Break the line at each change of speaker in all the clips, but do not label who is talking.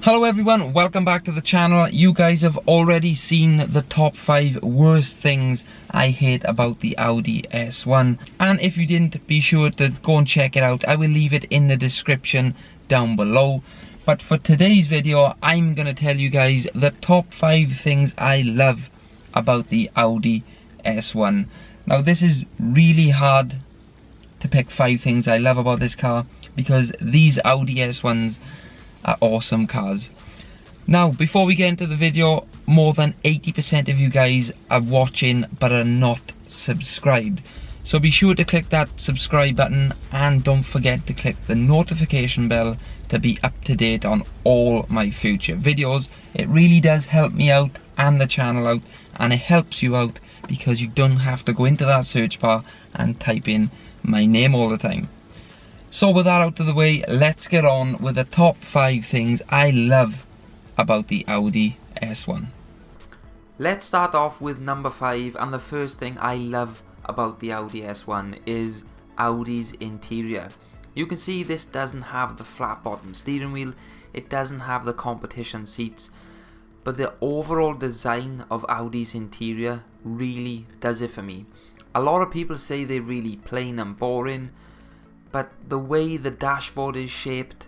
Hello everyone, welcome back to the channel. You guys have already seen the top 5 worst things I hate about the Audi S1. And if you didn't, be sure to go and check it out. I will leave it in the description down below. But for today's video, I'm going to tell you guys the top 5 things I love about the Audi S1. Now this is really hard to pick 5 things I love about this car, because these Audi S1s are awesome cars. Now, before we get into the video, more than 80% of you guys are watching but are not subscribed. So be sure to click that subscribe button and don't forget to click the notification bell to be up to date on all my future videos. It really does help me out and the channel out, and it helps you out because you don't have to go into that search bar and type in my name all the time. So with that out of the way, let's get on with the top 5 things I love about the Audi S1. Let's start off with number 5, and the first thing I love about the Audi S1 is Audi's interior. You can see this doesn't have the flat bottom steering wheel, it doesn't have the competition seats, but the overall design of Audi's interior really does it for me. A lot of people say they're really plain and boring, but the way the dashboard is shaped,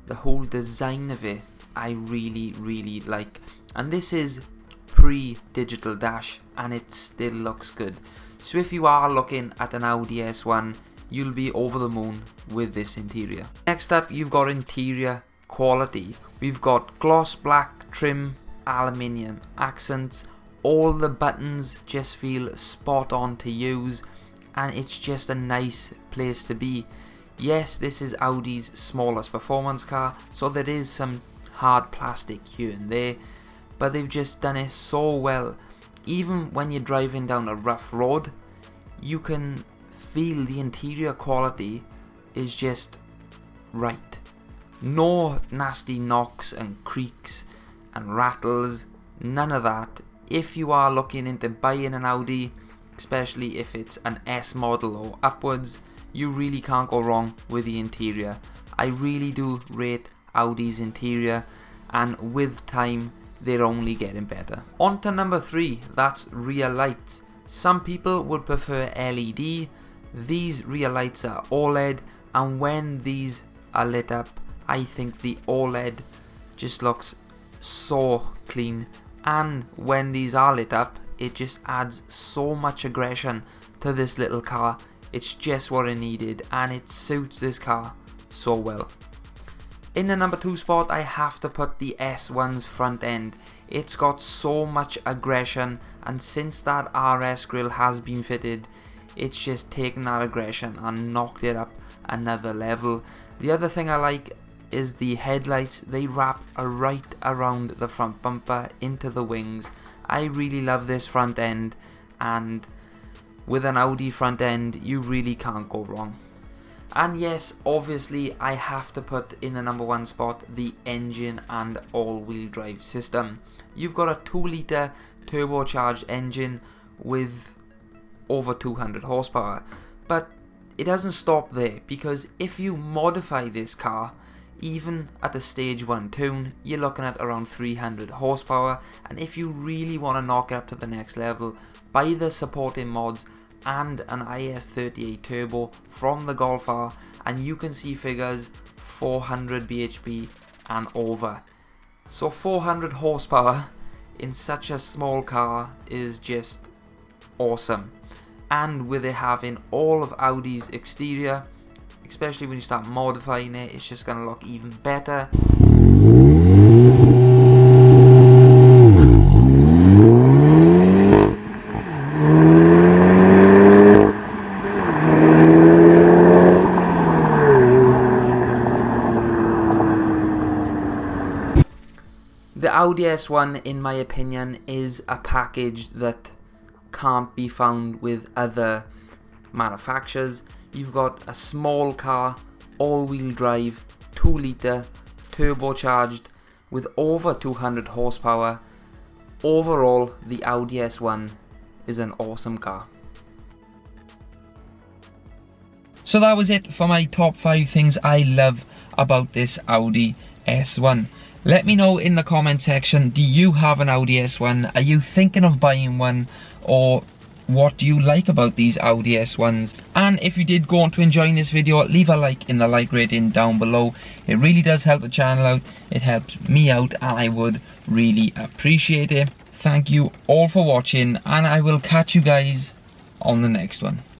the whole design of it, I really like. And this is pre-digital dash and it still looks good. So if you are looking at an Audi S1, you'll be over the moon with this interior. Next up, you've got interior quality. We've got gloss black trim, aluminium accents. All the buttons just feel spot on to use, and it's just a nice place to be. Yes, this is Audi's smallest performance car, so there is some hard plastic here and there, but they've just done it so well. Even when you're driving down a rough road, you can feel the interior quality is just right. No nasty knocks and creaks and rattles, none of that. If you are looking into buying an Audi, especially if it's an S model or upwards, you really can't go wrong with the interior. I really do rate Audi's interior, and with time they're only getting better. On to number 3, that's rear lights. Some people would prefer LED. These rear lights are OLED, and when these are lit up, I think the OLED just looks so clean, and when these are lit up, it just adds so much aggression to this little car. It's just what I needed, and it suits this car so well. In the number 2 spot, I have to put the S1's front end. It's got so much aggression, and since that RS grille has been fitted, it's just taken that aggression and knocked it up another level. The other thing I like is the headlights. They wrap right around the front bumper into the wings. I really love this front end, and with an Audi front end, you really can't go wrong. And yes, obviously I have to put in the number 1 spot the engine and all-wheel drive system. You've got a 2-litre turbocharged engine with over 200 horsepower, but it doesn't stop there, because if you modify this car, even at a stage 1 tune, you're looking at around 300 horsepower, and if you really want to knock it up to the next level, buy the supporting mods and an IS38 turbo from the Golf R, and you can see figures 400 bhp and over. So 400 horsepower in such a small car is just awesome. And with it having all of Audi's exterior, especially when you start modifying it, it's just going to look even better. The Audi S1, in my opinion, is a package that can't be found with other manufacturers. You've got a small car, all-wheel drive, 2-litre, turbocharged, with over 200 horsepower. Overall, the Audi S1 is an awesome car. So that was it for my top 5 things I love about this Audi S1. Let me know in the comment section, do you have an Audi S1? Are you thinking of buying one? Or what do you like about these Audi S1s? And if you did go on to enjoying this video, leave a like in the like rating down below. It really does help the channel out. It helps me out and I would really appreciate it. Thank you all for watching and I will catch you guys on the next one.